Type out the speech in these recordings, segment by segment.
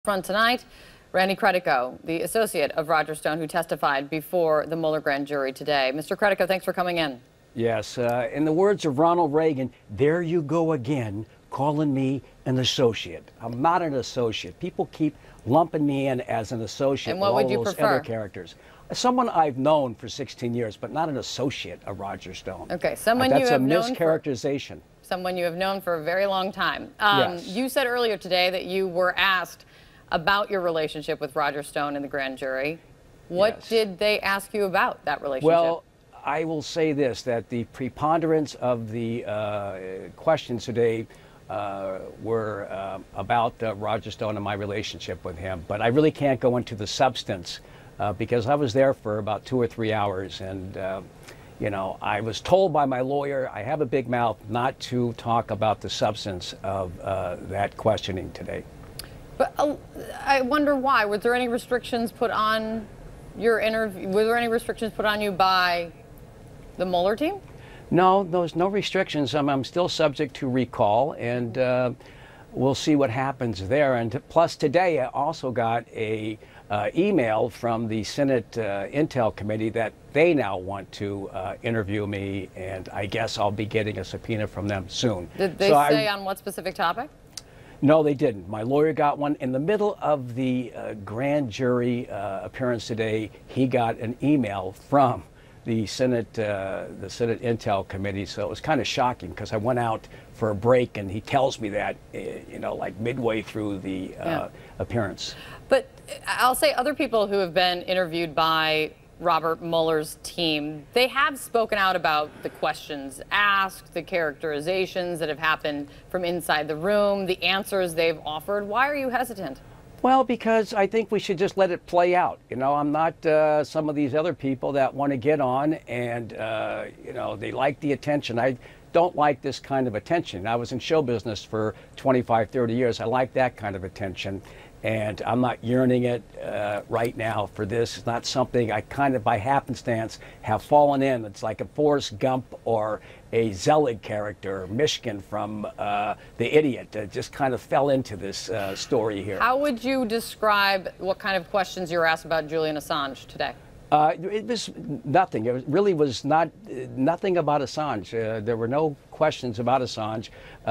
Front tonight, Randy Credico, the associate of Roger Stone, who testified before the Mueller grand jury today. Mr. Credico, thanks for coming in. Yes, in the words of Ronald Reagan, there you go again, calling me an associate. I'm not an associate. People keep lumping me in as an associate. And what would you prefer? Other characters. Someone I've known for 16 years, but not an associate of Roger Stone. Okay, someone you have known. That's a mischaracterization. Someone you have known for a very long time. Yes. You said earlier today that you were asked about your relationship with Roger Stone in the grand jury. What did they ask you about that relationship? Well, I will say this, that the preponderance of the questions today were about Roger Stone and my relationship with him. But I really can't go into the substance because I was there for about 2 or 3 hours. And, you know, I was told by my lawyer, I have a big mouth, not to talk about the substance of that questioning today. But I wonder why. Was there any restrictions put on your interview? Were there any restrictions put on you by the Mueller team? No, there's no restrictions. I'm still subject to recall, and we'll see what happens there. And plus, today I also got a email from the Senate Intel Committee that they now want to interview me, and I guess I'll be getting a subpoena from them soon. Did they say on what specific topic? No, they didn't. My lawyer got one. In the middle of the grand jury appearance today, he got an email from the Senate Intel Committee. So it was kind of shocking because I went out for a break and he tells me that, you know, like midway through the appearance. But I'll say other people who have been interviewed by Robert Mueller's team, they have spoken out about the questions asked, the characterizations that have happened from inside the room, the answers they've offered. Why are you hesitant? Well, because I think we should just let it play out. You know, I'm not some of these other people that want to get on and, you know, they like the attention. I don't like this kind of attention. I was in show business for 25, 30 years. I like that kind of attention. And I'm not yearning it right now for this. It's not something I kind of by happenstance have fallen in. It's like a Forrest Gump or a Zelig character, Michigan from The Idiot, just kind of fell into this story here. How would you describe what kind of questions you were asked about Julian Assange today? It was nothing. It really was nothing about Assange. There were no questions about Assange.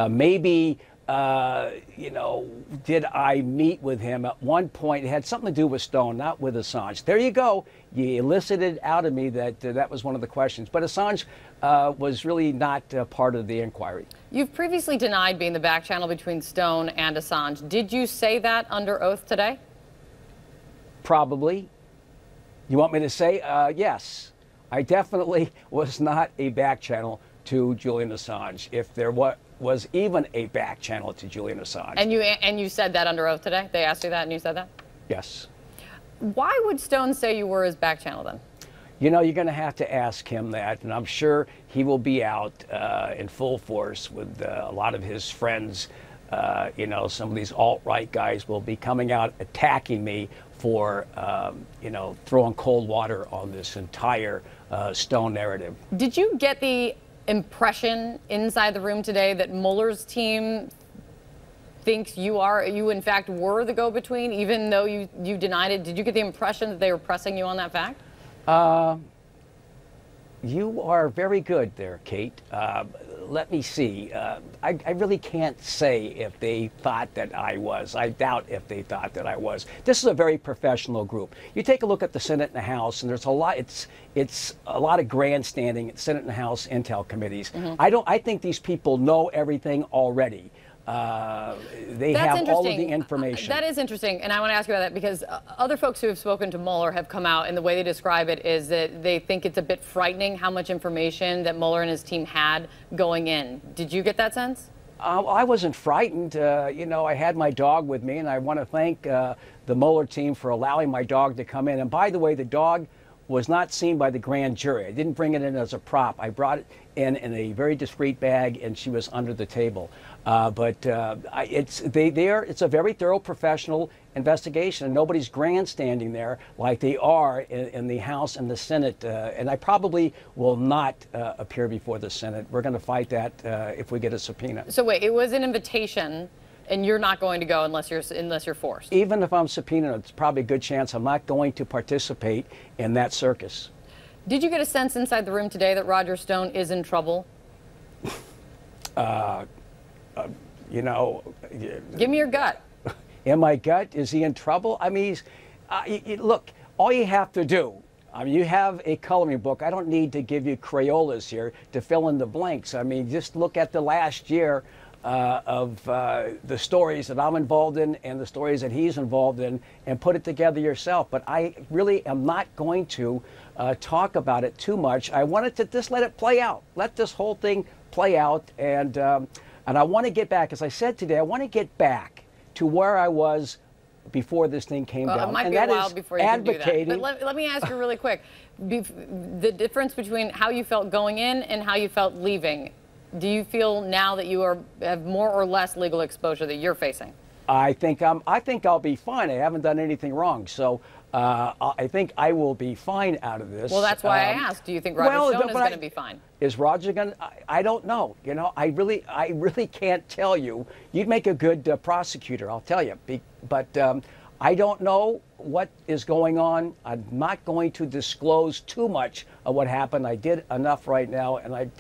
Maybe you know, did I meet with him at one point? It had something to do with Stone, not with Assange. There you go. You elicited out of me that that was one of the questions. But Assange was really not part of the inquiry. You've previously denied being the back channel between Stone and Assange. Did you say that under oath today? Probably. You want me to say? Yes. I definitely was not a back channel to Julian Assange. If there was even a back channel to Julian Assange. And you said that under oath today? They asked you that and you said that? Yes. Why would Stone say you were his back channel then? You know, you're going to have to ask him that, and I'm sure he will be out in full force with a lot of his friends. You know, some of these alt-right guys will be coming out attacking me for, you know, throwing cold water on this entire Stone narrative. Did you get the impression inside the room today that Mueller's team thinks you in fact were the go-between, even though you denied it? Did you get the impression that they were pressing you on that fact? You are very good there, Kate. Let me see. I really can't say if they thought that I was. I doubt if they thought that I was. This is a very professional group. You take a look at the Senate and the House, and there's a lot. It's a lot of grandstanding at Senate and House Intel committees. I think these people know everything already. They have all of the information. That is interesting, and I want to ask you about that because other folks who have spoken to Mueller have come out, and the way they describe it is that they think it's a bit frightening how much information that Mueller and his team had going in. Did you get that sense? I wasn't frightened. You know, I had my dog with me, and I want to thank the Mueller team for allowing my dog to come in. And by the way, the dog was not seen by the grand jury. I didn't bring it in as a prop. I brought it in a very discreet bag, and she was under the table. It's a very thorough professional investigation, and nobody's grandstanding there like they are in the House and the Senate. And I probably will not appear before the Senate. We're going to fight that if we get a subpoena. So wait, it was an invitation And you're not going to go unless you're forced. Even if I'm subpoenaed, it's probably a good chance I'm not going to participate in that circus. Did you get a sense inside the room today that Roger Stone is in trouble? You know, give me your gut. In my gut, is he in trouble? I mean, look, all you have to do, I mean, you have a coloring book. I don't need to give you Crayolas here to fill in the blanks. I mean, just look at the last year of the stories that I'm involved in and the stories that he's involved in, and put it together yourself. But I really am not going to talk about it too much. I wanted to just let it play out. Let this whole thing play out. And I want to get back, as I said today, I want to get back to where I was before this thing came down. It might be a while before you can do that. But let me ask you really quick, the difference between how you felt going in and how you felt leaving. Do you feel now that you have more or less legal exposure that you're facing? I think I'll be fine. I haven't done anything wrong, so I think I will be fine out of this. Well, that's why I asked. Do you think Roger Stone is going to be fine? Is Roger going to? I don't know. You know, I really can't tell you. You'd make a good prosecutor, I'll tell you. But I don't know what is going on. I'm not going to disclose too much of what happened. I did enough right now, and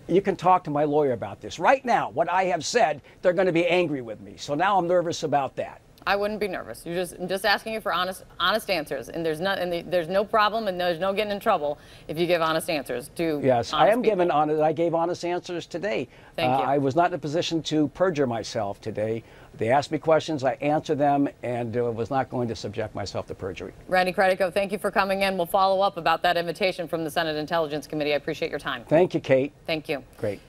you can talk to my lawyer about this. Right now, what I have said, they're going to be angry with me. So now I'm nervous about that. I wouldn't be nervous. I'm just asking you for honest answers, and there's no problem, and there's no getting in trouble if you give honest answers to. Yes, I am giving honest. I gave honest answers today. Thank you. I was not in a position to perjure myself today. They asked me questions, I answered them, and was not going to subject myself to perjury. Randy Credico, thank you for coming in. We'll follow up about that invitation from the Senate Intelligence Committee. I appreciate your time. Thank you, Kate. Thank you. Great.